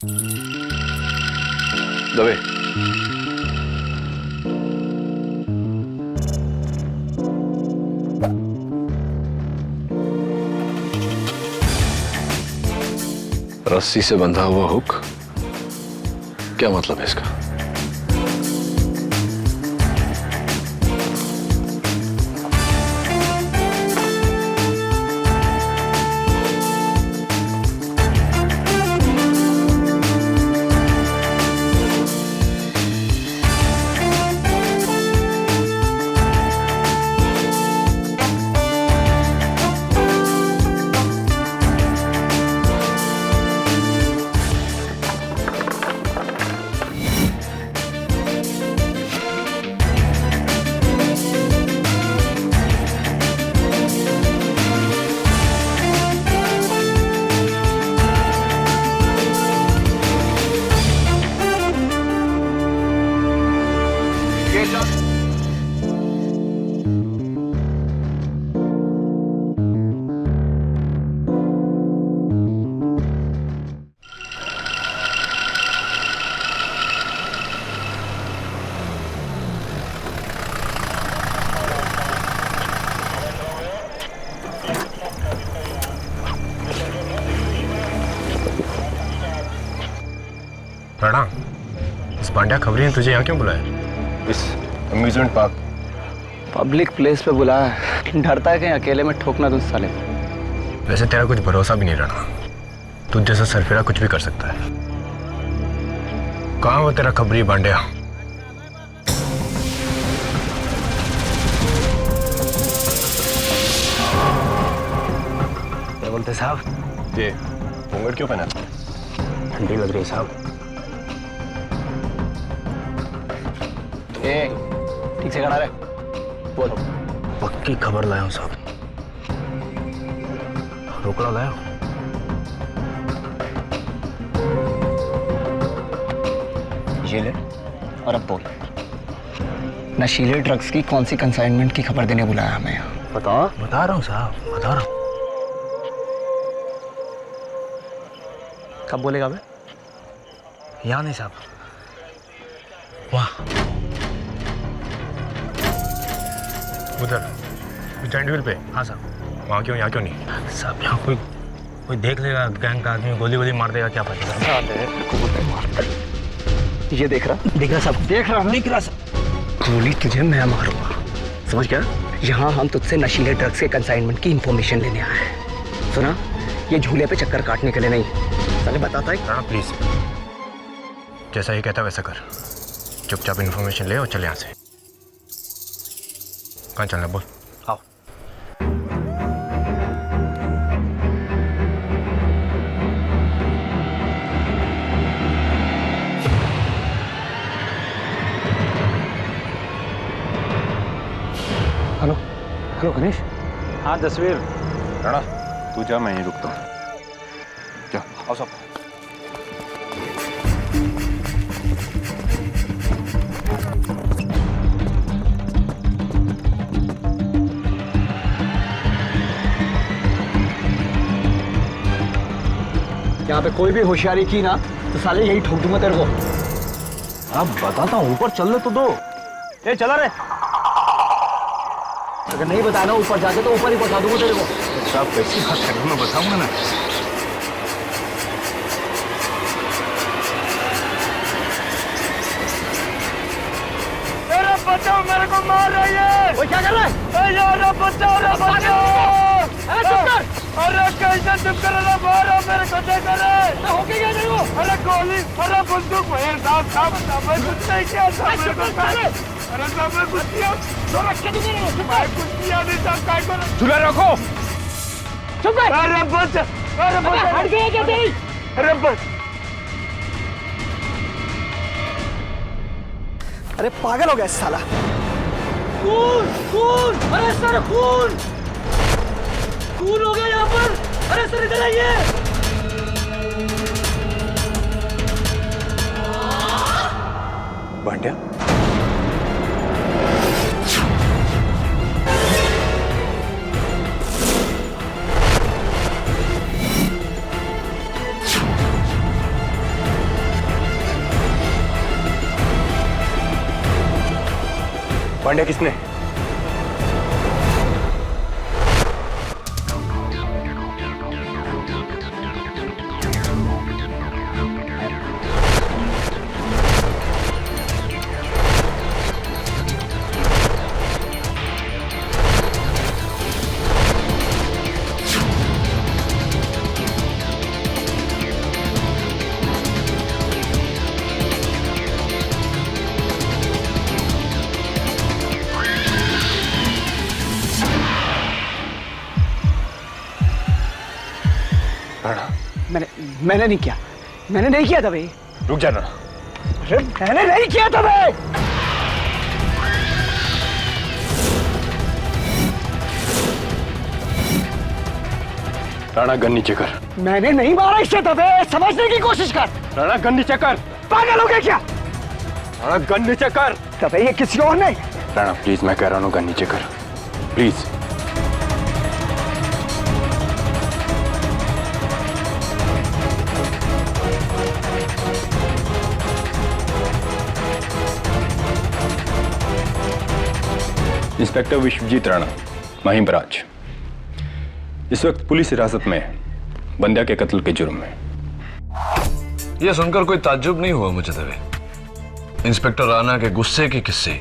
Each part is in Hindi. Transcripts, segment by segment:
दबे। रस्सी से बंधा हुआ हुक, क्या मतलब है इसका? राणा, इस पांड्या खबरी ने तुझे यहाँ क्यों बुलाया? इस अम्यूजमेंट पार्क पब्लिक प्लेस पे बुलाया, डरता है कहीं अकेले में ठोकना तुझ साले। वैसे तेरा कुछ भरोसा भी नहीं रहा। तुझ जैसा सरफिरा कुछ भी कर सकता है। कहाँ वो तेरा खबरी पांड्या? क्या बोलते साहब? ये घूंघट क्यों पहना? ठंडी लग रही साहब। ठीक से खड़ा रहे। बोलो। पक्की खबर लाया हूँ साहब। रोकड़ा लाया। ये ले और अब बोल, नशीले ड्रग्स की कौन सी कंसाइनमेंट की खबर देने बुलाया हमें यहाँ? बता रहा हूँ साहब, बता रहा हूँ। कब बोलेगा बे? यहाँ नहीं साहब, वाह उधर जॉइंट व्हील पे। हाँ साहब, वहाँ क्यों, यहाँ क्यों नहीं साहब? यहाँ कोई देख लेगा, गैंग का आदमी गोली गोली मार देगा, क्या पता। ये देख रहा सब, देख रहा सब। गोली तुझे मैं मारूंगा, समझ गया? यहाँ हम तुझसे नशीले ड्रग्स के कंसाइनमेंट की इंफॉर्मेशन लेने आए हैं। सुना, ये झूले पे चक्कर काटने के लिए नहीं। साले बताता है। राणा प्लीज, जैसा ये कहता वैसा कर। चुपचाप इन्फॉर्मेशन ले और चले यहाँ से। कहाँ चलना बोल? आओ। Hello hello Ganesh. हाँ जसवीर। राणा तू जा, मैं यहीं रुकता हूँ। क्या? आओ सब। यहाँ पे कोई भी होशियारी की ना तो साले यही ठोक दूंगा तेरे को। अब बताता हूँ, ऊपर चल ले तो दो। ए चला रे। अगर नहीं बताया ना ऊपर जाके तो ऊपर ही पहुंचा दूंगा तेरे को। साहब कैसी बात करें, मैं बताऊंगा ना। बचाओ, मेरे को मार रही है। वो क्या कर रहा है? यार बचाओ, अरे चुप कर। अरे कैसे चुप कर रहा? मारो मेरे को, देख रहे हो क्या गया तेरे को? अरे गोली, अरे बंदूक मेरे साथ था। मैं कुछ नहीं किया था। मेरे को अरे साहब मैं कुछ किया, मैं कुछ किया नहीं साहब। काय को झूला रखो। चुप कर। अरे बच, अरे बच, हट गया क्या तेरी? अरे बच। अरे पागल हो गया साला। खून खून, अरे सर खून खून हो गया यहाँ पर। अरे सर इधर आइए। पांड्या पांड्या किसने? मैंने नहीं किया, मैंने नहीं किया दवे। रुक जाना। अरे मैंने नहीं किया दवे। राणा गन नीचे कर। मैंने नहीं मारा इसे दवे, समझने की कोशिश कर। राणा गन नीचे कर। पागल हो गए क्या? राणा गन नीचे कर। दवे ये किसी और नहीं। राणा प्लीज, मैं कह रहा हूँ गन नीचे कर please. Inspector Vishwajeet Rana, Mahim branch, इस वक्त पुलिस हिरासत में है बंद्या के कत्ल के जुर्म में। यह सुनकर कोई ताज्जुब नहीं हुआ मुझे दवे। इंस्पेक्टर राणा के गुस्से के किस्से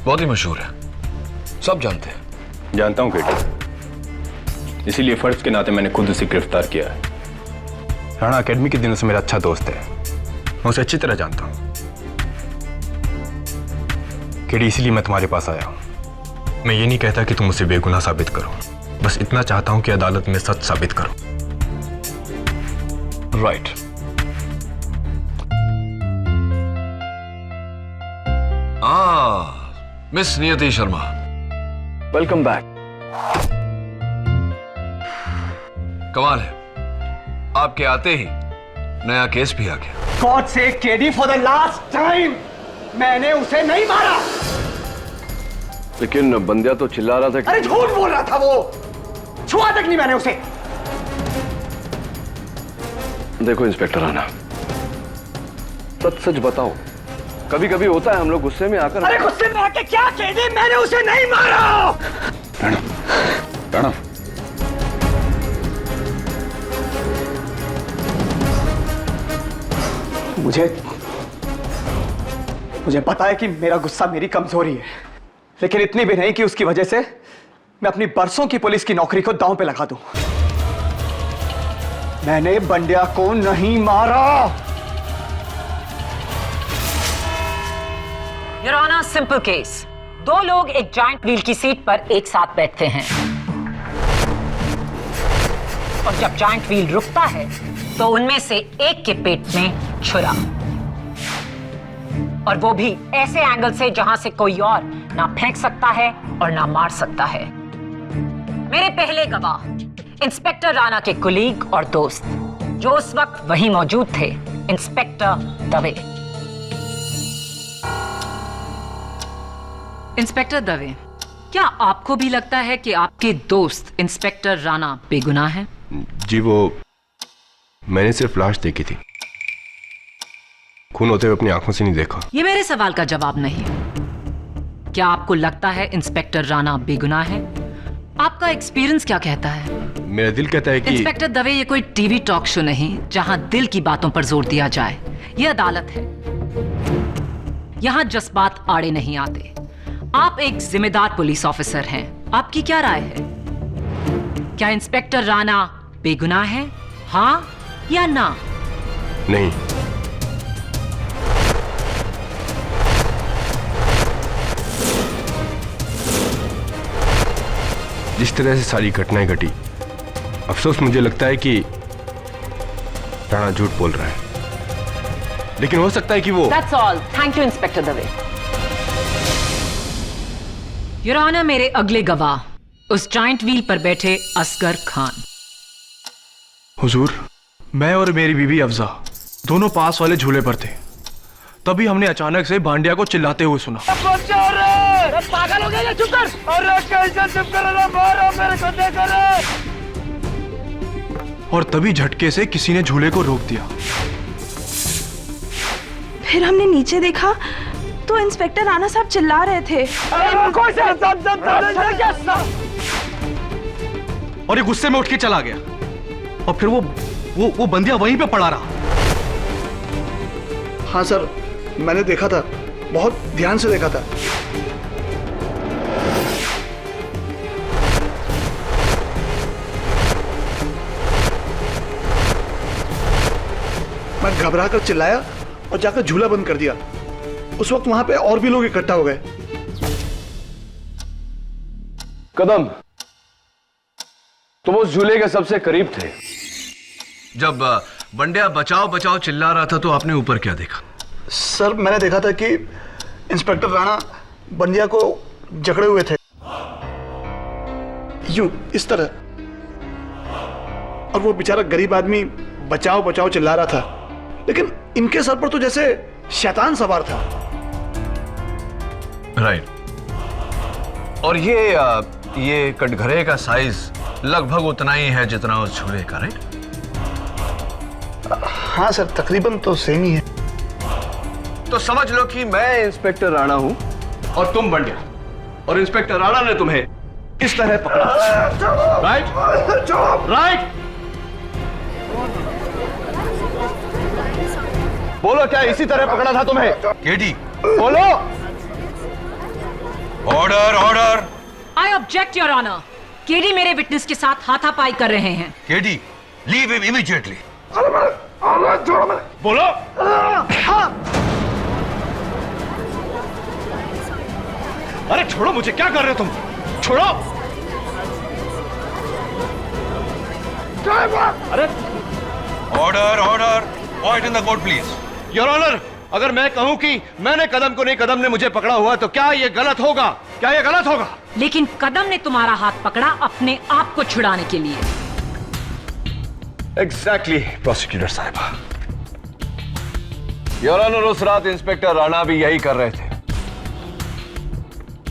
बहुत ही मशहूर है, सब जानते हैं। जानता हूं केटी, इसीलिए फर्ज के नाते मैंने खुद उसे गिरफ्तार किया है। राणा एकेडमी के दिनों से मेरा अच्छा दोस्त है, मैं उसे अच्छी तरह जानता हूं। केटी, इसीलिए मैं तुम्हारे पास आया हूं। मैं ये नहीं कहता कि तुम उसे बेगुनाह साबित करो, बस इतना चाहता हूं कि अदालत में सच साबित करो। राइट। मिस नियति शर्मा, वेलकम बैक। कमाल है, आपके आते ही नया केस भी आ गया। गॉड से KD, for the last time, मैंने उसे नहीं मारा। लेकिन बंद्या तो चिल्ला रहा था कि... अरे झूठ बोल रहा था वो, छुआ तक नहीं मैंने उसे। देखो इंस्पेक्टर राणा, सच सच बताओ, कभी कभी होता है हम लोग गुस्से में आकर... अरे गुस्से में आके क्या केडी, मैंने उसे नहीं मारा। राणा, राणा, मुझे पता है कि मेरा गुस्सा मेरी कमजोरी है, लेकिन इतनी भी नहीं कि उसकी वजह से मैं अपनी बरसों की पुलिस की नौकरी को दांव पे लगा दूं। मैंने बंड्या को नहीं मारा। Your honour, simple case. दो लोग एक जॉइंट व्हील की सीट पर एक साथ बैठते हैं और जब जॉइंट व्हील रुकता है तो उनमें से एक के पेट में छुरा, और वो भी ऐसे एंगल से जहां से कोई और ना फेंक सकता है और ना मार सकता है। मेरे पहले गवाह इंस्पेक्टर राणा के कुलीग और दोस्त जो उस वक्त वहीं मौजूद थे, इंस्पेक्टर दवे। इंस्पेक्टर दवे, क्या आपको भी लगता है कि आपके दोस्त इंस्पेक्टर राणा बेगुनाह हैं? जी, वो मैंने सिर्फ लाश देखी थी, खून होते हुए अपनी आंखों से नहीं देखा। ये मेरे सवाल का जवाब नहीं। क्या आपको लगता है इंस्पेक्टर राणा बेगुनाह है? आपका एक्सपीरियंस क्या कहता है? मेरा दिल कहता है कि... इंस्पेक्टर दवे, ये कोई टीवी टॉक शो नहीं जहां दिल की बातों पर जोर दिया जाए। ये अदालत है, यहां जज्बात आड़े नहीं आते। आप एक जिम्मेदार पुलिस ऑफिसर हैं, आपकी क्या राय है? क्या इंस्पेक्टर राणा बेगुनाह है, हाँ या ना? नहीं। जिस तरह से सारी घटनाएं घटी, अफसोस मुझे लगता है कि राणा झूठ बोल रहा है, लेकिन हो सकता है कि वो... That's all. Thank you, inspector Dave. Your honour, मेरे अगले गवाह उस जॉइंट व्हील पर बैठे असगर खान। हुजूर, मैं और मेरी बीवी अफजा दोनों पास वाले झूले पर थे, तभी हमने अचानक से भांडिया को चिल्लाते हुए सुना। पागल हो गया, चुप कर। अरे कैसे चुप कर रहा, मारो मेरे को, देखो रे। और तभी झटके से किसी ने झूले को रोक दिया। फिर हमने नीचे देखा तो इंस्पेक्टर राणा साहब चिल्ला रहे थे। और ये गुस्से में उठ के चला गया और फिर वो बंदिया वहीं पे पड़ा रहा। हाँ सर, मैंने देखा था, बहुत ध्यान से देखा था। मैं घबरा कर चिल्लाया और जाकर झूला बंद कर दिया। उस वक्त वहां पे और भी लोग इकट्ठा हो गए। कदम, तुम उस झूले के सबसे करीब थे। जब बंडिया बचाओ बचाओ चिल्ला रहा था तो आपने ऊपर क्या देखा? सर, मैंने देखा था कि इंस्पेक्टर राणा बंदिया को जकड़े हुए थे, यूं इस तरह, और वो बेचारा गरीब आदमी बचाओ बचाओ चिल्ला रहा था, लेकिन इनके सर पर तो जैसे शैतान सवार था। राइट। और ये कटघरे का साइज लगभग उतना ही है जितना उस झूले का, राइट? हाँ सर, तकरीबन तो सेम ही है। तो समझ लो कि मैं इंस्पेक्टर राणा हूं और तुम बंडिया, और इंस्पेक्टर राणा ने तुम्हें इस तरह पकड़ा, राइट? राइट? बोलो, क्या इसी तरह पकड़ा था तुम्हें? केडी, बोलो। Order order. I object your honour. KD मेरे विटनेस के साथ हाथापाई कर रहे हैं। KD, leave him immediately. बोलो। अरे छोड़ो मुझे, क्या कर रहे हो तुम? छोड़ो। अरे order order. Point in the court please. Your honour, अगर मैं कहूं कि मैंने कदम को नहीं, कदम ने मुझे पकड़ा हुआ, तो क्या ये गलत होगा? क्या ये गलत होगा? लेकिन कदम ने तुम्हारा हाथ पकड़ा अपने आप को छुड़ाने के लिए। एग्जैक्टली प्रोसिक्यूटर साहिबा। योर ऑनर, उस रात इंस्पेक्टर राणा भी यही कर रहे थे।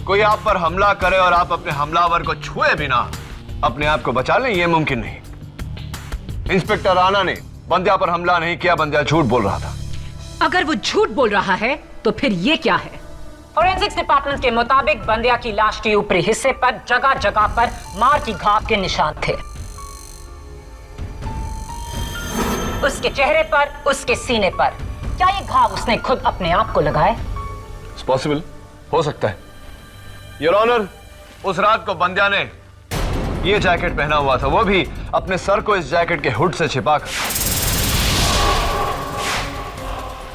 कोई आप पर हमला करे और आप अपने हमलावर को छुए बिना अपने आप को बचा लें, यह मुमकिन नहीं। इंस्पेक्टर राणा ने बंदिया पर हमला नहीं किया, बंदिया झूठ बोल रहा था। अगर वो झूठ बोल रहा है तो फिर ये क्या है? फोरेंसिक्स डिपार्टमेंट के मुताबिक बंदिया की लाश के ऊपरी हिस्से पर जगह जगह पर मार की घाव के निशान थे। उसके चेहरे पर, उसके सीने पर। क्या ये घाव उसने खुद अपने आप को लगाए? इट्स पॉसिबल, हो सकता है। योर ऑनर, उस रात को बंदिया ने ये जैकेट पहना हुआ था, वो भी अपने सर को इस जैकेट के हुड से छिपाकर।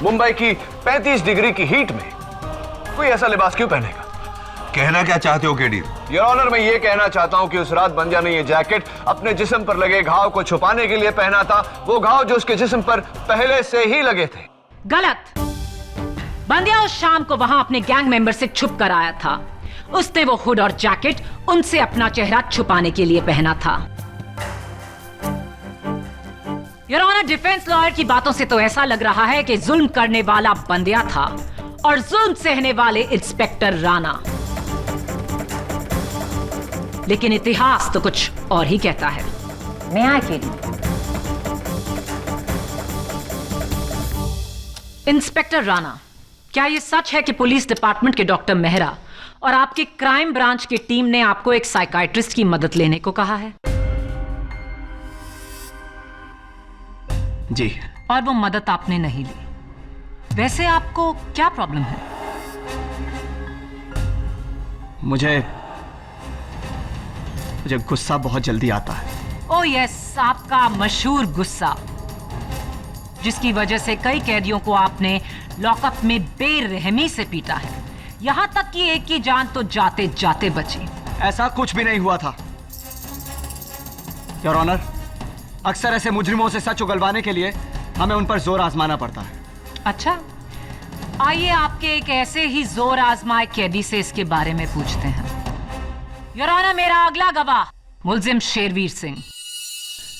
मुंबई की 35 डिग्री की हीट में कोई ऐसा लिबास क्यों पहनेगा? कहना क्या चाहते हो केडी? योर ऑनर, मैं ये कहना चाहता हूं कि उस रात बंदिया ने ये जैकेट अपने जिस्म पर लगे घाव को छुपाने के लिए पहना था, वो घाव जो उसके जिस्म पर पहले से ही लगे थे। गलत। बंदिया उस शाम को वहां अपने गैंग मेंबर से छुप कर आया था। उसने वो हुड और जैकेट उनसे अपना चेहरा छुपाने के लिए पहना था। योर ऑनर, डिफेंस लॉयर की बातों से तो ऐसा लग रहा है कि जुल्म करने वाला बंदिया था और जुल्म सहने वाले इंस्पेक्टर राणा। लेकिन इतिहास तो कुछ और ही कहता है। मैं अकेली। इंस्पेक्टर राणा, क्या यह सच है कि पुलिस डिपार्टमेंट के डॉक्टर मेहरा और आपके क्राइम ब्रांच की टीम ने आपको एक साइकाइट्रिस्ट की मदद लेने को कहा है? जी। और वो मदद आपने नहीं ली। वैसे आपको क्या प्रॉब्लम है? मुझे गुस्सा बहुत जल्दी आता है। ओह यस, आपका मशहूर गुस्सा, जिसकी वजह से कई कैदियों को आपने लॉकअप में बेरहमी से पीटा है। यहां तक कि एक की जान तो जाते जाते बची। ऐसा कुछ भी नहीं हुआ था योर ऑनर। अक्सर ऐसे मुजरिमों से सच उगलवाने के लिए हमें उन पर जोर आजमाना पड़ता है। अच्छा, आइए आपके एक ऐसे ही जोर आजमाए कैदी से इसके बारे में पूछते हैं। योर ऑनर, मेरा अगला गवाह मुलजिम शेरवीर सिंह।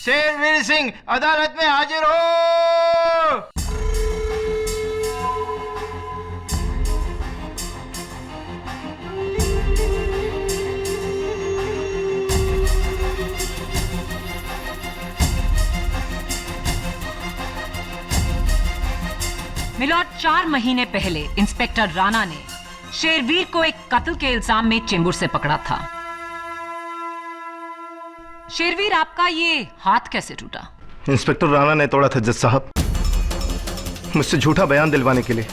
शेरवीर सिंह, अदालत में हाजिर हो। मिलोड 4 महीने पहले इंस्पेक्टर राणा ने शेरवीर को एक कत्ल के इल्जाम में चेंबूर से पकड़ा था। शेरवीर, आपका ये हाथ कैसे टूटा? इंस्पेक्टर राणा ने तोड़ा था जज साहब, मुझसे झूठा बयान दिलवाने के लिए,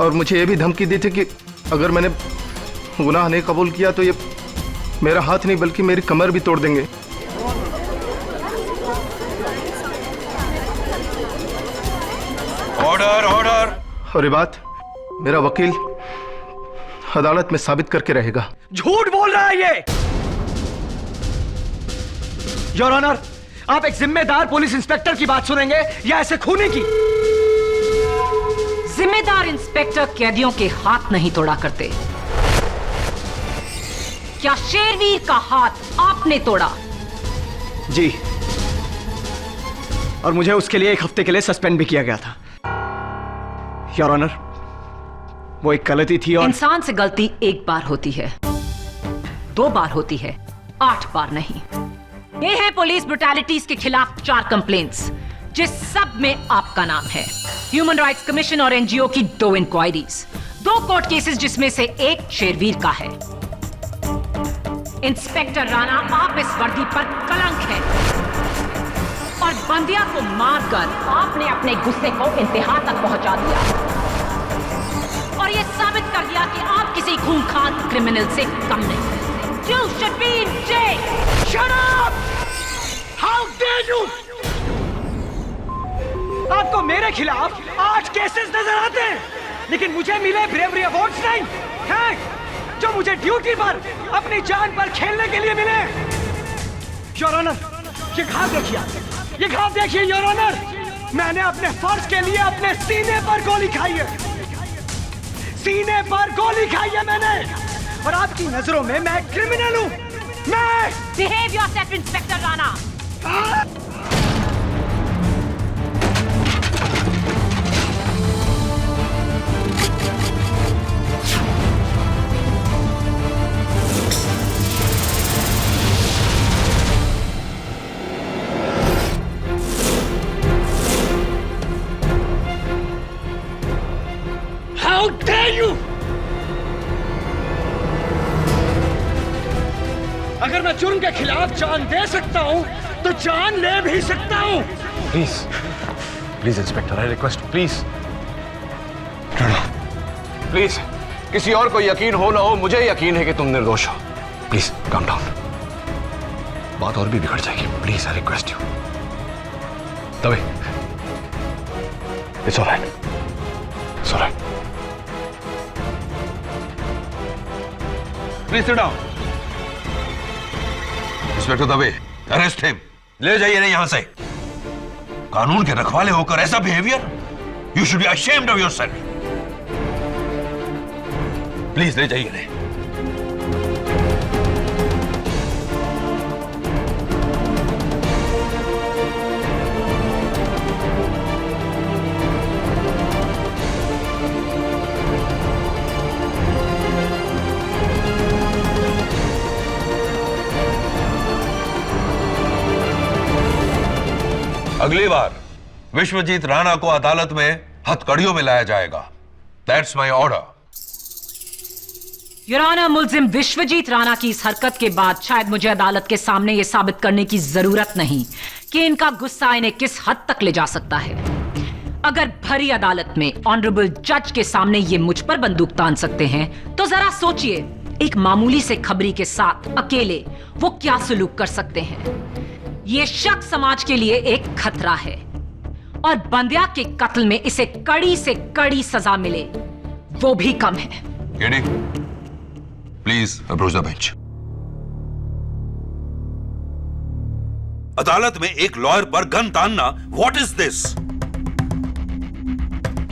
और मुझे यह भी धमकी दी थी कि अगर मैंने गुनाह नहीं कबूल किया तो ये मेरा हाथ नहीं बल्कि मेरी कमर भी तोड़ देंगे। Order order. और ये बात मेरा वकील अदालत में साबित करके रहेगा। झूठ बोल रहा है ये। योर ऑनर, आप एक जिम्मेदार पुलिस इंस्पेक्टर की बात सुनेंगे या ऐसे खूनी की? जिम्मेदार इंस्पेक्टर कैदियों के हाथ नहीं तोड़ा करते। क्या शेरवीर का हाथ आपने तोड़ा? जी, और मुझे उसके लिए 1 हफ्ते के लिए सस्पेंड भी किया गया था। योर ऑनर, वो एक गलती थी और इंसान से गलती एक बार होती है, 2 बार होती है, 8 बार नहीं। ये है पुलिस ब्रुटैलिटीज के खिलाफ 4 कंप्लेंट्स, जिस सब में आपका नाम है। ह्यूमन राइट्स कमीशन और एनजीओ की 2 इंक्वायरीज, 2 कोर्ट केसेस जिसमें से एक शेरवीर का है। इंस्पेक्टर राणा, आप इस वर्दी पर कलंक है और बंदिया को मारकर आपने अपने गुस्से को इंतहा तक पहुंचा दिया और यह साबित कर दिया कि आप किसी खूंखार क्रिमिनल से कम नहीं। You should be in jail. Shut up! How dare you! आपको मेरे खिलाफ 8 केसेस नजर आते हैं, लेकिन मुझे मिले ब्रेवरी अवार्ड्स नहीं हैं, जो मुझे ड्यूटी पर अपनी जान पर खेलने के लिए मिले। योर ऑनर, ये घाव देखिए, ये घाव देखिए योर ऑनर। मैंने अपने फर्ज के लिए अपने सीने पर गोली खाई है, सीने पर गोली खाई है मैंने, और आपकी नजरों में मैं क्रिमिनल हूं। मैं Behave yourself, inspector Rana. How dare you! अगर मैं जुर्म के खिलाफ जान दे सकता हूं तो जान ले भी सकता हूं। Please please inspector, I request, please please, किसी और को यकीन हो ना हो, मुझे यकीन है कि तुम निर्दोष हो। प्लीज काम डाउन, बात और भी बिगड़ जाएगी। Please I request you. तभी it's alright, it's alright. Please sit down. Inspector Dave, arrest him. ले जाइए ना यहां से। कानून के रखवाले होकर ऐसा behaviour, you should be ashamed of yourself. Please ले जाइए ना। अगली बार विश्वजीत राणा को अदालत में हथकड़ियों में लाया जाएगा। That's my order. Your honour, मुल्जिम विश्वजीत राणा की इस हरकत के बाद शायद मुझे अदालत के सामने यह साबित करने की जरूरत नहीं कि इनका गुस्सा इन्हें किस हद तक ले जा सकता है। अगर भरी अदालत में ऑनरेबल जज के सामने ये मुझ पर बंदूक तान सकते हैं, तो जरा सोचिए एक मामूली से खबरी के साथ अकेले वो क्या सलूक कर सकते हैं। ये शख्स समाज के लिए एक खतरा है और बंदिया के कत्ल में इसे कड़ी से कड़ी सजा मिले वो भी कम है। KD, please approach the bench. अदालत में एक लॉयर पर गन तानना, व्हाट इज दिस?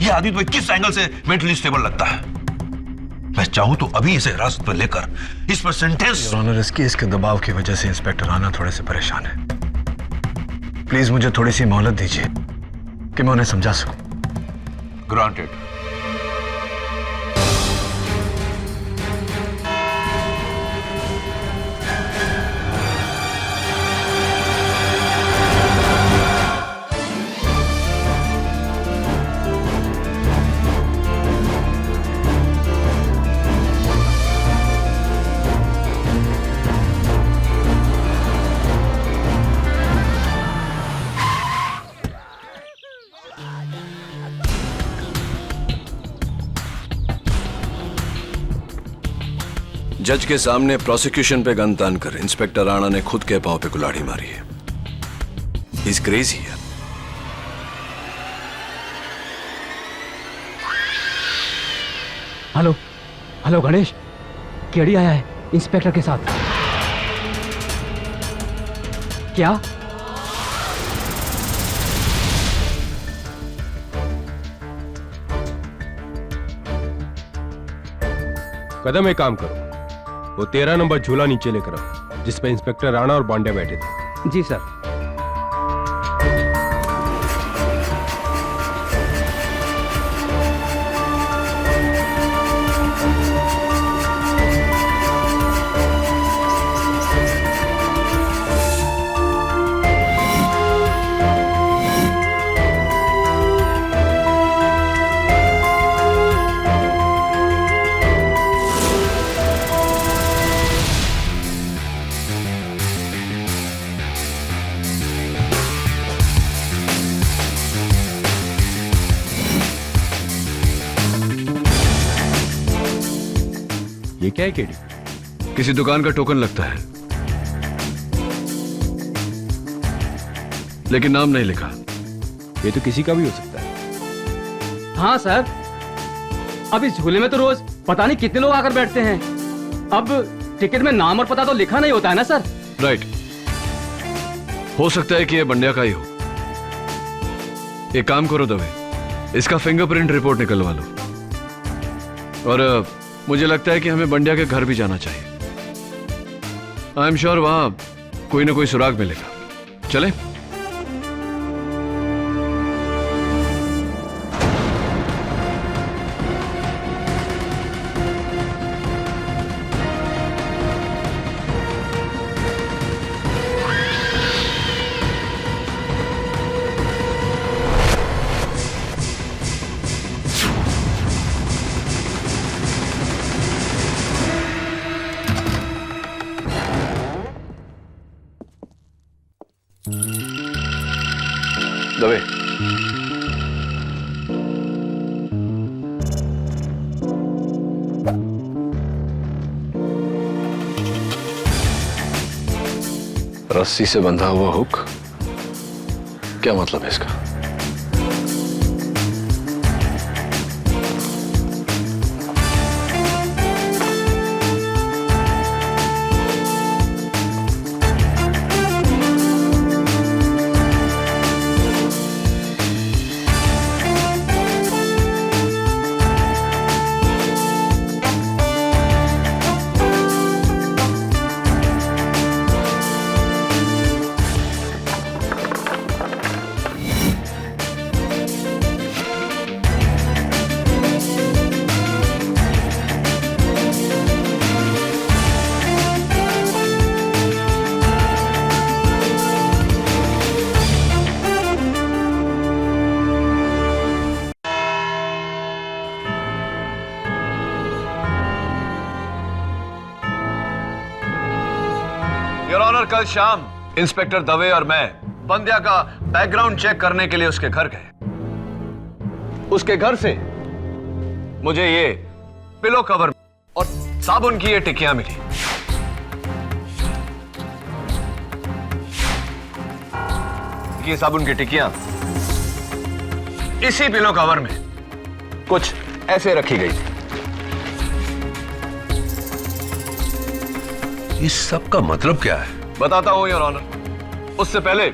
यह आदमी तुम्हें किस एंगल से मेंटली स्टेबल लगता है? मैं चाहूं तो अभी इसे हिरासत में लेकर इस पर सेंटेंस। योर ऑनर, इस केस के दबाव की वजह से इंस्पेक्टर राणा थोड़े से परेशान है। प्लीज मुझे थोड़ी सी मोहलत दीजिए कि मैं उन्हें समझा सकूं। ग्रांटेड। जज के सामने प्रोसिक्यूशन पे गन तान कर इंस्पेक्टर राणा ने खुद के पांव पे कुल्हाड़ी मारी है। He's crazy है। हेलो हेलो गणेश, केडी आया है इंस्पेक्टर के साथ। क्या? कदम एक काम करो, वो 13 नंबर झूला नीचे लेकर आओ जिस पे इंस्पेक्टर राणा और बांडिया बैठे थे। जी सर। ये क्या है केडी? किसी दुकान का टोकन लगता है, लेकिन नाम नहीं लिखा। ये तो किसी का भी हो सकता है। हाँ सर, अब इस झूले में तो रोज पता नहीं कितने लोग आकर बैठते हैं। अब टिकट में नाम और पता तो लिखा नहीं होता है ना सर। राइट, हो सकता है कि ये बंडिया का ही हो। एक काम करो दवे, इसका फिंगरप्रिंट रिपोर्ट निकलवा लो। और मुझे लगता है कि हमें बंडिया के घर भी जाना चाहिए। आई एम श्योर वहां कोई ना कोई सुराग मिलेगा। चले? दवे, रस्सी से बंधा हुआ हुक, क्या मतलब है इसका? योर ऑनर, कल शाम इंस्पेक्टर दवे और मैं बंदिया का बैकग्राउंड चेक करने के लिए उसके घर गए। उसके घर से मुझे ये पिलो कवर और साबुन की ये टिकियां मिली। ये साबुन की टिकियां इसी पिलो कवर में कुछ ऐसे रखी गई थी। इस सब का मतलब क्या है? बताता हूं योर ऑनर। उससे पहले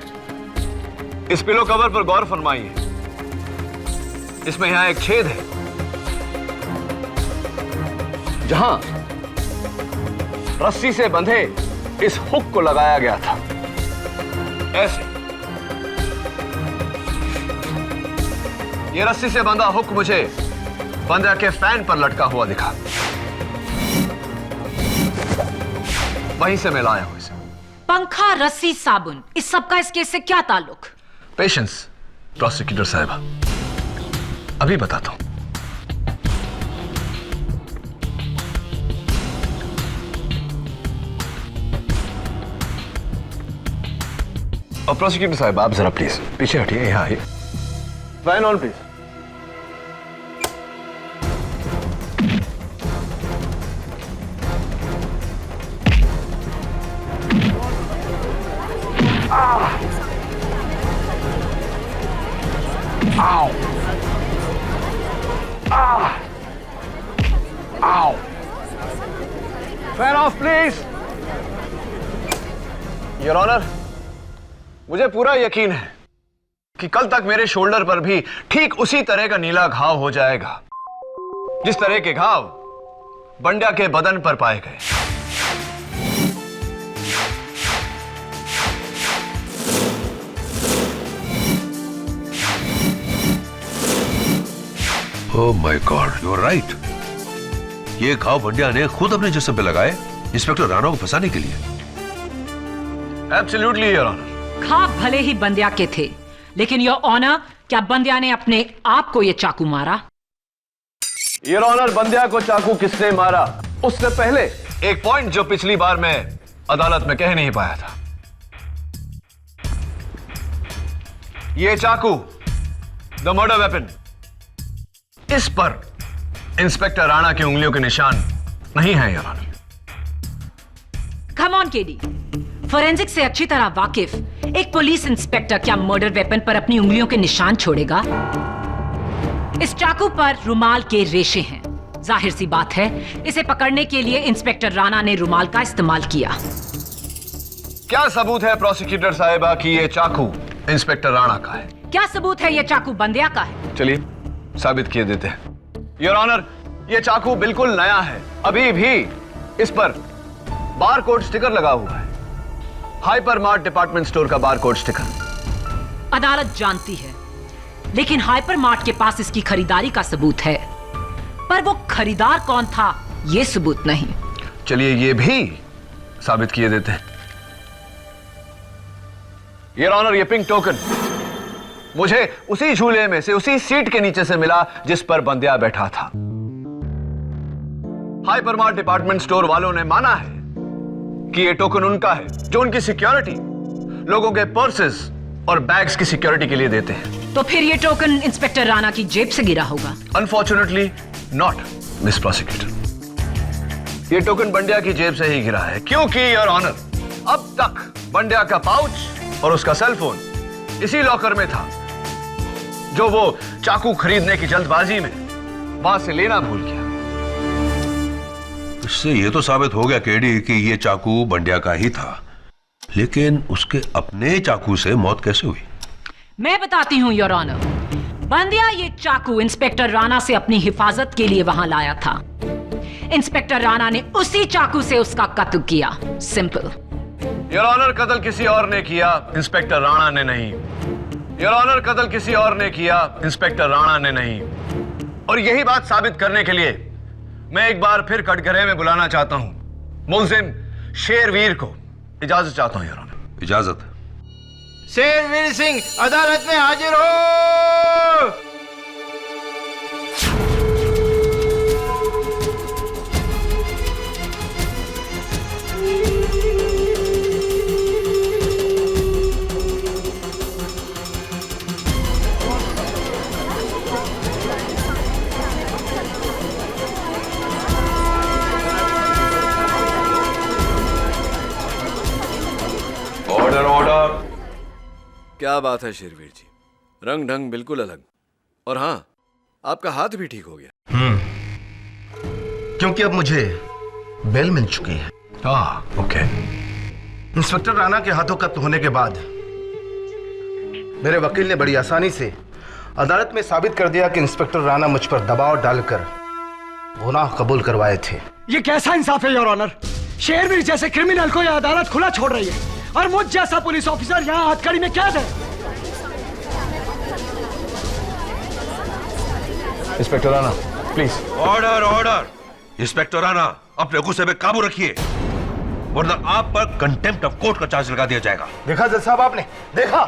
इस पिलो कवर पर गौर फरमाइए। इसमें यहां एक छेद है जहां रस्सी से बंधे इस हुक को लगाया गया था। ऐसे ये रस्सी से बंधा हुक मुझे बंदिया के फैन पर लटका हुआ दिखा। वहीं से मैं लाया हूं इसे। पंखा, रस्सी, साबुन, इस सब का इस केस से क्या ताल्लुक? पेशेंस प्रोसिक्यूटर साहिबा, अभी बताता हूं। और प्रोसिक्यूटर साहिबा, आप जरा प्लीज पीछे हटिए, यहां आइए। Fan on please. Ow! Ah! Ow! Fan off, please! Your honour, मुझे पूरा यकीन है कि कल तक मेरे शोल्डर पर भी ठीक उसी तरह का नीला घाव हो जाएगा जिस तरह के घाव बंड्या के बदन पर पाए गए। Oh my god, you are right. ये घाव बंड्या ने खुद अपने जिस्म पे लगाए इंस्पेक्टर राणा को फंसाने के लिए। Absolutely your honour. घाव भले ही बंद्या के थे, लेकिन योर ऑनर, क्या बंद्या ने अपने आप को यह चाकू मारा? योर ऑनर, बंद्या को चाकू किसने मारा उससे पहले एक पॉइंट जो पिछली बार मैं अदालत में कह नहीं पाया था। यह चाकू, द मर्डर वेपन, इस पर इंस्पेक्टर राणा की उंगलियों के निशान नहीं है your honour. Come on KD, forensic से अच्छी तरह वाकिफ एक पुलिस इंस्पेक्टर क्या मर्डर वेपन पर अपनी उंगलियों के निशान छोड़ेगा? इस चाकू पर रुमाल के रेशे हैं। जाहिर सी बात है, इसे पकड़ने के लिए इंस्पेक्टर राणा ने रुमाल का इस्तेमाल किया। क्या सबूत है प्रोसिक्यूटर साहिबा कि यह चाकू इंस्पेक्टर राणा का है? क्या सबूत है यह चाकू बंद्या का है? चलिए साबित किए देते हैं। योर ऑनर, यह चाकू बिल्कुल नया है। अभी भी इस पर बारकोड स्टिकर लगा हुआ है, हाइपरमार्ट डिपार्टमेंट स्टोर का बारकोड स्टिकर। अदालत जानती है, लेकिन हाइपरमार्ट के पास इसकी खरीदारी का सबूत है, पर वो खरीदार कौन था यह सबूत नहीं। चलिए ये भी साबित किए देते हैं। योर ऑनर, ये पिंक टोकन मुझे उसी झूले में से, उसी सीट के नीचे से मिला जिस पर बंद्या बैठा था। हाइपरमार्ट डिपार्टमेंट स्टोर वालों ने माना है कि यह टोकन उनका है, जो उनकी सिक्योरिटी लोगों के पर्सेस और बैग्स की सिक्योरिटी के लिए देते हैं। तो फिर यह टोकन इंस्पेक्टर राणा की जेब से गिरा होगा? Unfortunately not, miss prosecutor. यह टोकन बंड्या की जेब से ही गिरा है, क्योंकि योर ऑनर, अब तक बंड्या का पाउच और उसका सेलफोन इसी लॉकर में था, जो वो चाकू खरीदने की जल्दबाजी में वहां से लेना भूल गया। इससे यह तो साबित हो गया केडी कि यह चाकू बंड्या का ही था, लेकिन उसके अपने चाकू से मौत कैसे हुई? मैं बताती हूं योर ऑनर। बंद्या ये चाकू इंस्पेक्टर राणा से अपनी हिफाजत के लिए वहां लाया था। इंस्पेक्टर राणा ने उसी चाकू से उसका कत्ल किया। सिंपल। योर ऑनर, कत्ल किसी और ने किया, इंस्पेक्टर राणा ने नहीं। योर ऑनर, कत्ल किसी और ने किया, इंस्पेक्टर राणा ने नहीं। और यही बात साबित करने के लिए मैं एक बार फिर कटघरे में बुलाना चाहता हूं मुलजिम शेरवीर को। इजाजत चाहता हूं योर ऑनर। इजाजत। शेरवीर सिंह अदालत में हाजिर हो। Order order. क्या बात है शेरवीर जी, रंग ढंग बिल्कुल अलग। और हाँ, आपका हाथ भी ठीक हो गया। क्योंकि अब मुझे बेल मिल चुकी है। ओके। इंस्पेक्टर राणा के हाथों कत्ल होने के बाद मेरे वकील ने बड़ी आसानी से अदालत में साबित कर दिया कि इंस्पेक्टर राणा मुझ पर दबाव डालकर गुनाह कबूल करवाए थे। ये कैसा इंसाफ है योर ऑनर? शेरवीर जैसे क्रिमिनल को यह अदालत खुला छोड़ रही है और मुझ जैसा पुलिस ऑफिसर यहाँ हथकड़ी में कैद है। Inspector Rana please. Order order. Inspector Rana, अपने गुस्से पे काबू रखिए, वरना आप पर कंटेम्प्ट ऑफ कोर्ट का चार्ज लगा दिया जाएगा। देखा जज साहब, आपने देखा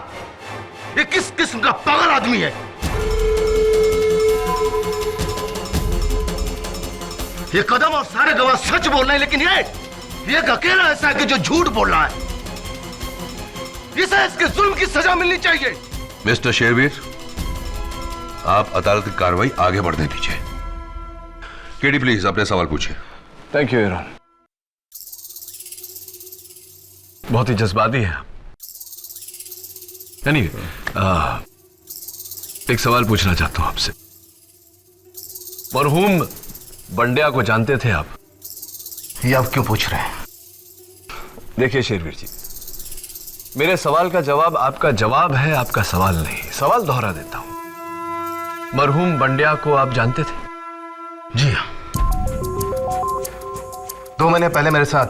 ये किस किस्म का पागल आदमी है। ये कदम और सारे गवाह सच बोल रहे हैं, लेकिन ये एक अकेला ऐसा है कि जो झूठ बोल रहा है। इसे इसके जुल्म की सजा मिलनी चाहिए। मिस्टर शेरवीर, आप अदालत की कार्रवाई आगे बढ़ने दीजिए। केडी प्लीज अपने सवाल पूछिए। Thank you your honour. बहुत ही जज्बाती है। एनीवे, एक सवाल पूछना चाहता हूं आपसे। मरहूम बंड्या को जानते थे आप? ये आप क्यों पूछ रहे हैं? देखिए शेरवीर जी, मेरे सवाल का जवाब आपका जवाब है, आपका सवाल नहीं। सवाल दोहरा देता हूं। मरहूम बंड्या को आप जानते थे? जी हाँ, 2 महीने पहले मेरे साथ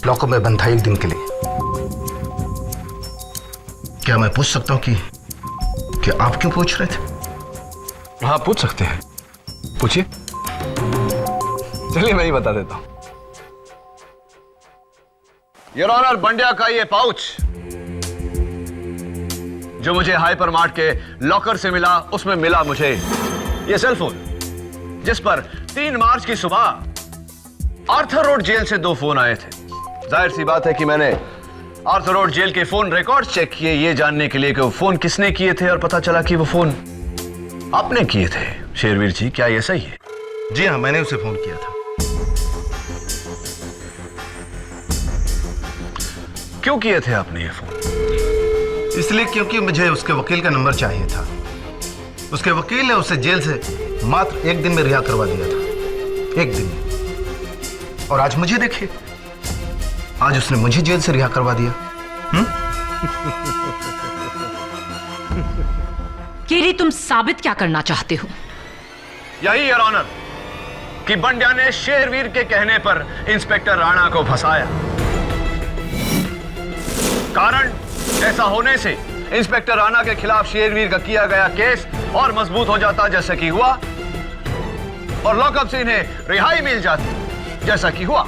लॉकअप में बंद था 1 दिन के लिए। क्या मैं पूछ सकता हूं कि आप क्यों पूछ रहे थे? हाँ, पूछ सकते हैं, पूछिए। चलिए मैं ही बता देता हूं। योर ऑनर, बंड्या का ये पाउच जो मुझे हाइपर मार्ट के लॉकर से मिला, उसमें मिला मुझे ये सेलफोन जिस पर 3 मार्च की सुबह आर्थर रोड जेल से 2 फोन आए थे। जाहिर सी बात है कि मैंने आर्थर रोड जेल के फोन रिकॉर्ड चेक किए ये जानने के लिए कि वो फोन किसने किए थे, और पता चला कि वो फोन आपने किए थे। शेरवीर जी, क्या ये सही है? जी हाँ, मैंने उसे फोन किया था। क्यों किए थे आपने ये फोन? इसलिए क्योंकि मुझे उसके वकील का नंबर चाहिए था। उसके वकील ने उसे जेल से मात्र 1 दिन में रिहा करवा दिया था। 1 दिन में। और आज मुझे देखिए, आज उसने मुझे जेल से रिहा करवा दिया। केरी, तुम साबित क्या करना चाहते हो? यही योर ऑनर कि बंड्या ने शेरवीर के कहने पर इंस्पेक्टर राणा को फंसाया। कारण ऐसा होने से इंस्पेक्टर राणा के खिलाफ शेरवीर का किया गया केस और मजबूत हो जाता जैसा कि हुआ, और लॉकअप से इन्हें रिहाई मिल जाती जैसा कि हुआ।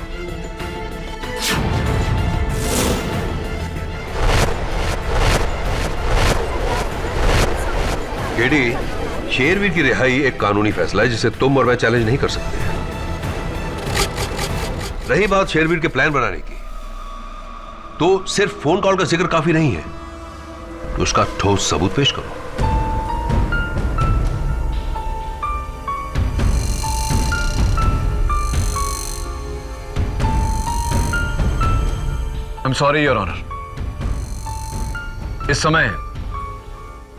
केडी, शेरवीर की रिहाई एक कानूनी फैसला है जिसे तुम और मैं चैलेंज नहीं कर सकते। रही बात शेरवीर के प्लान बनाने की, तो सिर्फ फोन कॉल का जिक्र काफी नहीं है, तो उसका ठोस सबूत पेश करो। I'm sorry, योर ऑनर, इस समय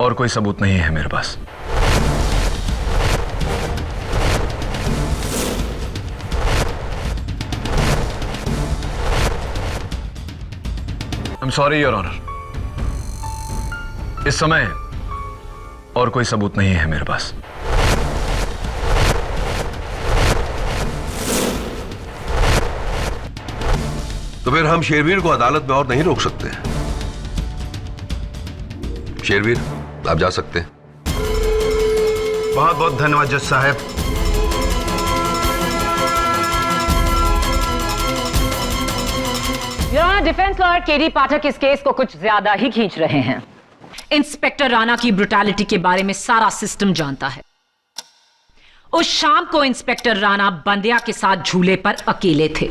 और कोई सबूत नहीं है मेरे पास। I'm sorry, योर ऑनर, इस समय और कोई सबूत नहीं है मेरे पास। तो फिर हम शेरवीर को अदालत में और नहीं रोक सकते। शेरवीर, आप जा सकते हैं। बहुत बहुत धन्यवाद जज साहब। डिफेंस लॉयर केडी पाठक इस केस को कुछ ज्यादा ही खींच रहे हैं। इंस्पेक्टर राणा की ब्रुटैलिटी के बारे में सारा सिस्टम जानता है। उस शाम को इंस्पेक्टर राणा बंड्या के साथ झूले पर अकेले थे,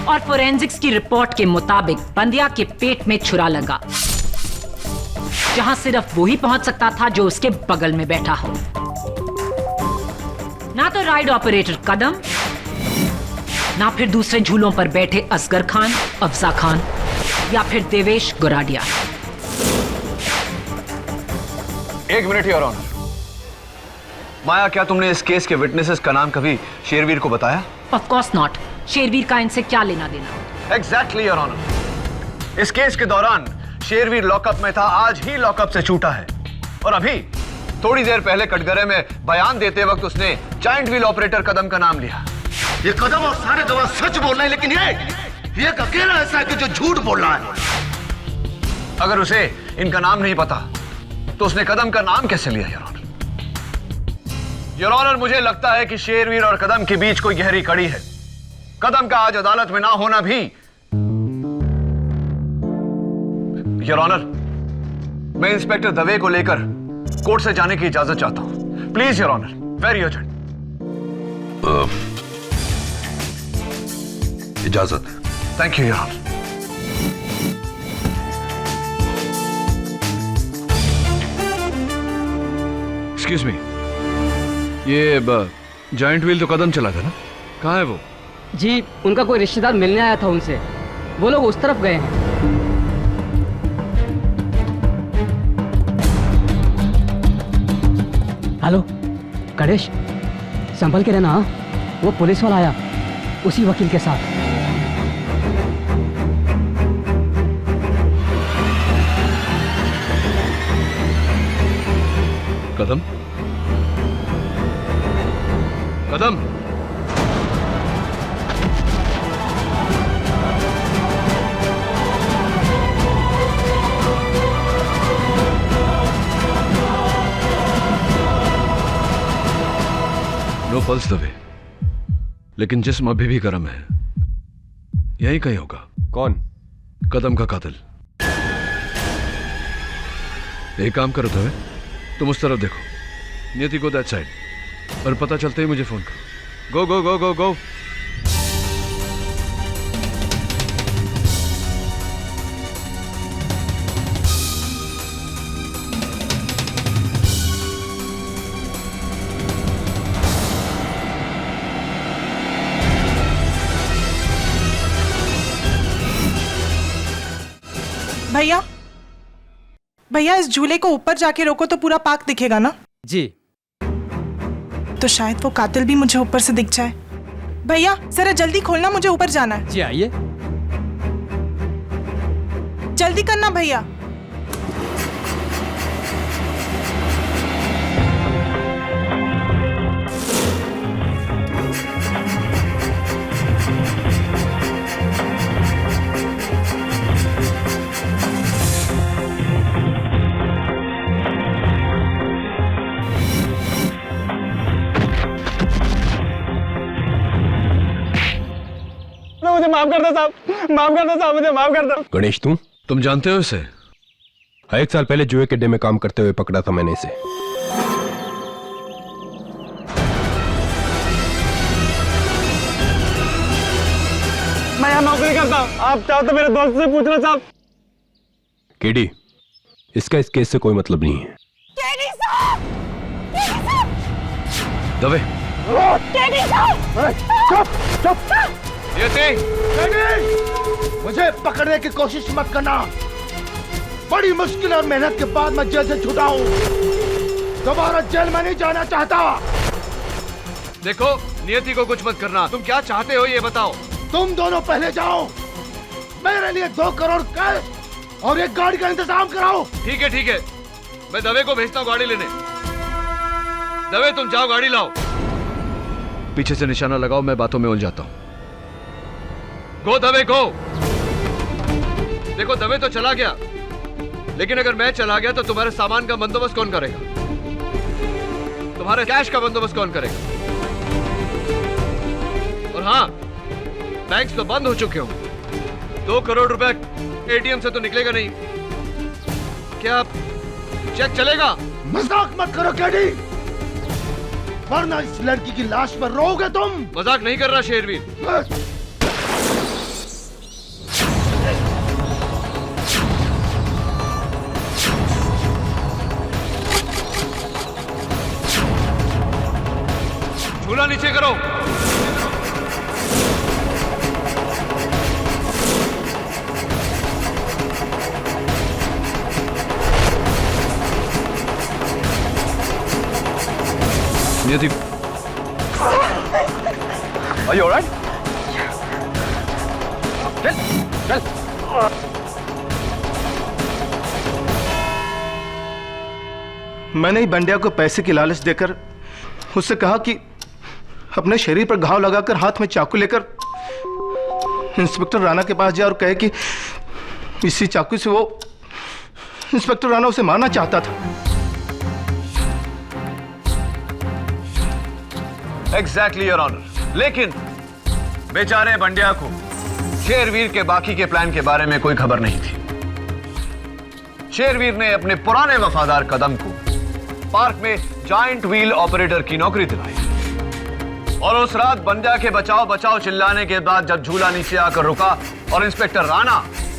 और फोरेंसिक्स की रिपोर्ट के मुताबिक बंड्या के पेट में छुरा लगा, जहां सिर्फ वो ही पहुंच सकता था जो उसके बगल में बैठा हो। ना तो राइड ऑपरेटर कदम, ना फिर दूसरे झूलों पर बैठे असगर खान, अफजा खान या फिर Devesh Goradia. 1 minute your honour. Maya, क्या तुमने इस केस के विटनेसेस का नाम कभी शेरवीर को बताया? Of course not. शेरवीर का इनसे क्या लेना देना? Exactly your honour. इस केस के दौरान शेरवीर लॉकअप में था, आज ही लॉकअप से छूटा है, और अभी थोड़ी देर पहले कटघरे में बयान देते वक्त उसने जायंट व्हील ऑपरेटर कदम का नाम लिया। ये कदम और सारे गवाह सच बोल रहे हैं, लेकिन ये एक अकेला ऐसा है कि जो झूठ बोल रहा है। अगर उसे इनका नाम नहीं पता तो उसने कदम का नाम कैसे लिया योर ऑनर? योर ऑनर, मुझे लगता है कि शेरवीर और कदम के बीच कोई गहरी कड़ी है। कदम का आज अदालत में ना होना भी। योर ऑनर, मैं इंस्पेक्टर दवे को लेकर कोर्ट से जाने की इजाजत चाहता हूं। Please your honour, very urgent. इजाजत। Thank you your honour. Excuse me, ये जायंट व्हील तो कदम चला था ना, कहाँ है वो? जी, उनका कोई रिश्तेदार मिलने आया था उनसे, वो लोग उस तरफ गए हैं। हेलो गणेश, संभल के रहना। वो पुलिस वाला आया उसी वकील के साथ। कदम कदम नो पल्स दबे, लेकिन जिस्म अभी भी गर्म है। यही कहीं होगा। कौन? कदम का कातिल। एक काम करो दबे, तुम उस तरफ देखो। नियति को दैट साइड, और पता चलते ही मुझे फोन करो। गो गो गो गो गो। भैया भैया, इस झूले को ऊपर जाके रोको तो पूरा पार्क दिखेगा ना? जी। तो शायद वो कातिल भी मुझे ऊपर से दिख जाए। भैया जरा जल्दी खोलना, मुझे ऊपर जाना है। जी आइए। जल्दी करना भैया। मुझे माफ कर दो साहब, माफ कर दो साहब, मुझे माफ कर दो। गणेश तुम जानते हो इसे? 1 साल पहले जुए के अड्डे में काम करते हुए पकड़ा था मैंने इसे। मैं यहाँ नौकरी करता हूँ, आप चाहो तो मेरे दोस्त से पूछ लो साहब। केडी, इसका इस केस से कोई मतलब नहीं है। केडी साहब! केडी साहब! दबे। केडी साहब! चुप चुप। नियति! मुझे पकड़ने की कोशिश मत करना। बड़ी मुश्किल और मेहनत के बाद मैं जेल से छूटा हूँ। दोबारा जेल में नहीं जाना चाहता। देखो, नियति को कुछ मत करना। तुम क्या चाहते हो ये बताओ। तुम दोनों पहले जाओ, मेरे लिए 2 करोड़ कैश और एक गाड़ी का इंतजाम कराओ। ठीक है, मैं दवे को भेजता हूँ गाड़ी लेने। दवे तुम जाओ, गाड़ी लाओ। पीछे से निशाना लगाओ, मैं बातों में उलझाता हूँ। गो दवे गो। देखो दवे तो चला गया, लेकिन अगर मैं चला गया तो तुम्हारे सामान का बंदोबस्त कौन करेगा? तुम्हारे कैश का बंदोबस्त कौन करेगा? और हाँ, बैंक्स तो बंद हो चुके हो। 2 करोड़ रुपए एटीएम से तो निकलेगा नहीं। क्या चेक चलेगा? मजाक मत करो केडी, वरना इस लड़की की लाश पर रोओगे तुम। मजाक नहीं कर रहा शेरवीर। झूला नीचे करो। नियति, Are you all right? चल। मैंने ही बंडिया को पैसे की लालच देकर उससे कहा कि अपने शरीर पर घाव लगाकर हाथ में चाकू लेकर इंस्पेक्टर राणा के पास जाए और कहे कि इसी चाकू से वो इंस्पेक्टर राणा उसे मारना चाहता था। Exactly your honour. लेकिन बेचारे बंडिया को शेरवीर के बाकी के प्लान के बारे में कोई खबर नहीं थी। शेरवीर ने अपने पुराने वफादार कदम को पार्क में जायंट व्हील ऑपरेटर की नौकरी दिलाई, और उस रात बंडिया के बचाओ बचाओ चिल्लाने के बाद जब झूला नीचे आकर रुका और इंस्पेक्टर राणा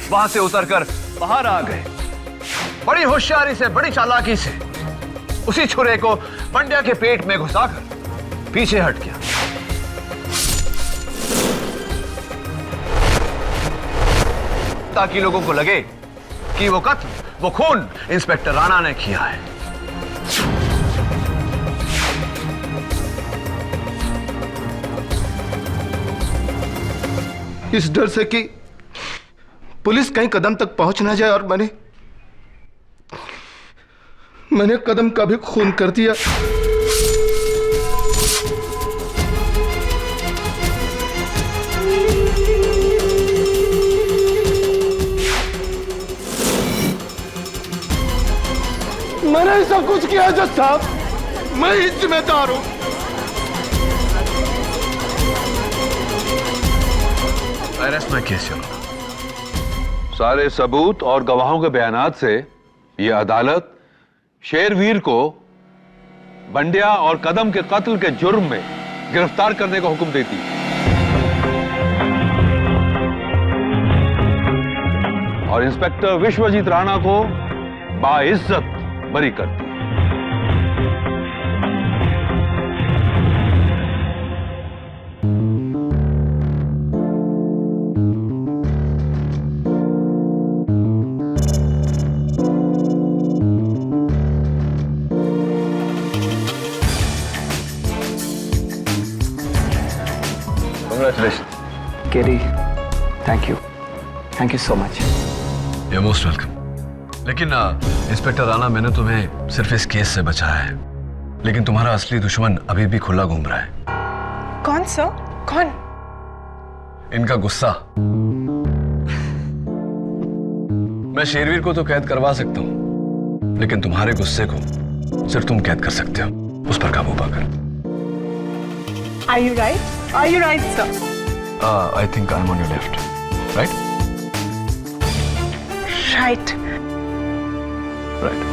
वहां से उतरकर बाहर आ गए, बड़ी होशियारी से, बड़ी चालाकी से उसी छुरे को बंडिया के पेट में घुसाकर पीछे हट गया। ताकि लोगों को लगे कि वो कत्ल, वो खून इंस्पेक्टर राणा ने किया है। इस डर से कि पुलिस कहीं कदम तक पहुंच ना जाए, और मैंने कदम का भी खून कर दिया। मैंने ऐसा कुछ किया जज साहब, मैं ही जिम्मेदार हूं। Arrest my case your. सारे सबूत और गवाहों के बयानात से यह अदालत शेरवीर को बंड्या और कदम के कत्ल के जुर्म में गिरफ्तार करने का हुक्म देती है और इंस्पेक्टर विश्वजीत राणा को बाइज्जत बरी करती है। Congratulations. Kerry, thank you so much. You're most welcome. लेकिन इंस्पेक्टर राणा, मैंने तुम्हें सिर्फ इस केस से बचाया है, लेकिन तुम्हारा असली दुश्मन अभी भी खुला घूम रहा है। कौन सर? कौन? इनका गुस्सा। मैं शेरवीर को तो कैद करवा सकता हूं, लेकिन तुम्हारे गुस्से को सिर्फ तुम कैद कर सकते हो, उस पर काबू पाकर। Are you right? Are you right, sir? I think I'm on your left, right? Right. Right.